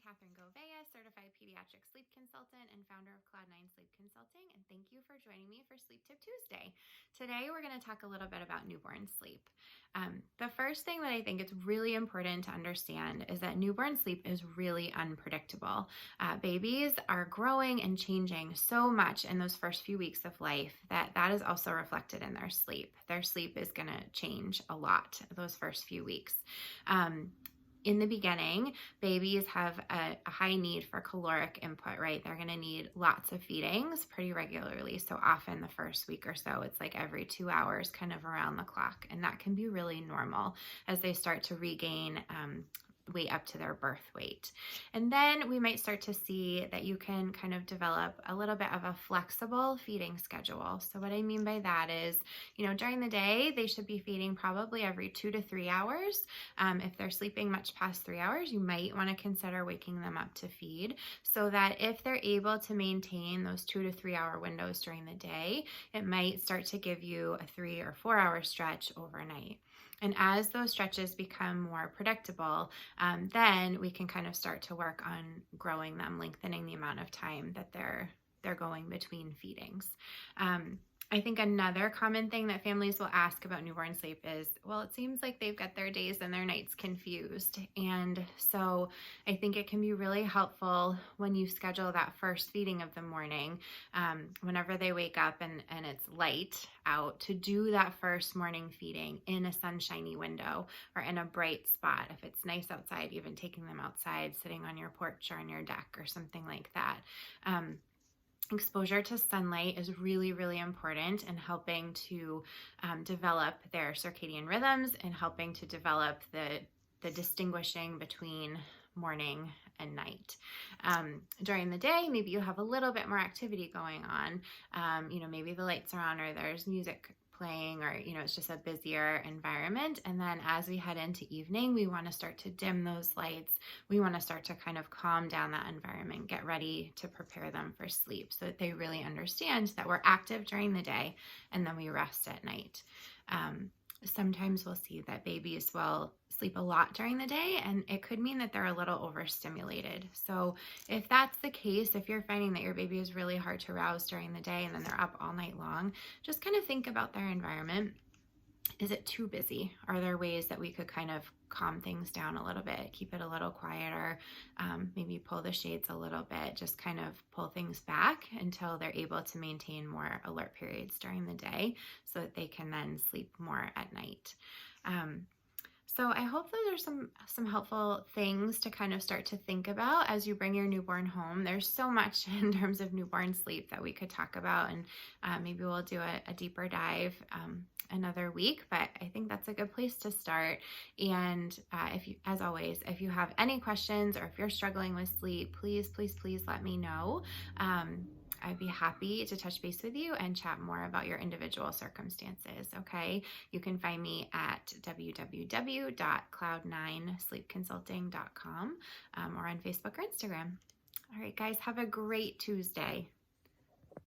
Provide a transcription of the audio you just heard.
Catherine Govea, certified pediatric sleep consultant and founder of Cloud9 Sleep Consulting, and thank you for joining me for Sleep Tip Tuesday. Today, we're going to talk a little bit about newborn sleep. The first thing that I think it's really important to understand is that newborn sleep is really unpredictable. Babies are growing and changing so much in those first few weeks of life that is also reflected in their sleep. Their sleep is going to change a lot those first few weeks. In the beginning, babies have a high need for caloric input, right? They're going to need lots of feedings pretty regularly. So often the first week or so, it's like every 2 hours, kind of around the clock. And that can be really normal as they start to regain weight up to their birth weight. And then we might start to see that you can kind of develop a little bit of a flexible feeding schedule. So what I mean by that is, during the day, they should be feeding probably every 2 to 3 hours. If they're sleeping much past 3 hours, you might want to consider waking them up to feed so that if they're able to maintain those 2 to 3 hour windows during the day, it might start to give you a 3 or 4 hour stretch overnight. And as those stretches become more predictable, then we can kind of start to work on growing them, lengthening the amount of time that they're going between feedings. I think another common thing that families will ask about newborn sleep is, well, it seems like they've got their days and their nights confused. And so I think it can be really helpful when you schedule that first feeding of the morning, whenever they wake up and it's light out, to do that first morning feeding in a sunshiny window or in a bright spot. If it's nice outside, even taking them outside, sitting on your porch or on your deck or something like that. Exposure to sunlight is really, really important in helping to develop their circadian rhythms and helping to develop the distinguishing between morning and night. During the day, maybe you have a little bit more activity going on. Maybe the lights are on or there's music playing or, it's just a busier environment. And then as we head into evening, we want to start to dim those lights. We want to start to kind of calm down that environment, get ready to prepare them for sleep so that they really understand that we're active during the day and then we rest at night. Sometimes we'll see that babies will sleep a lot during the day, and it could mean that they're a little overstimulated. So if that's the case, if you're finding that your baby is really hard to rouse during the day and then they're up all night long, just kind of think about their environment. Is it too busy? Are there ways that we could kind of calm things down a little bit, keep it a little quieter, maybe pull the shades a little bit, just kind of pull things back until they're able to maintain more alert periods during the day so that they can then sleep more at night. So I hope those are some helpful things to kind of start to think about as you bring your newborn home. There's so much in terms of newborn sleep that we could talk about, and maybe we'll do a deeper dive another week, but I think that's a good place to start. And as always, if you have any questions or if you're struggling with sleep, please let me know. I'd be happy to touch base with you and chat more about your individual circumstances, okay? You can find me at www.cloud9sleepconsulting.com or on Facebook or Instagram. All right, guys, have a great Tuesday.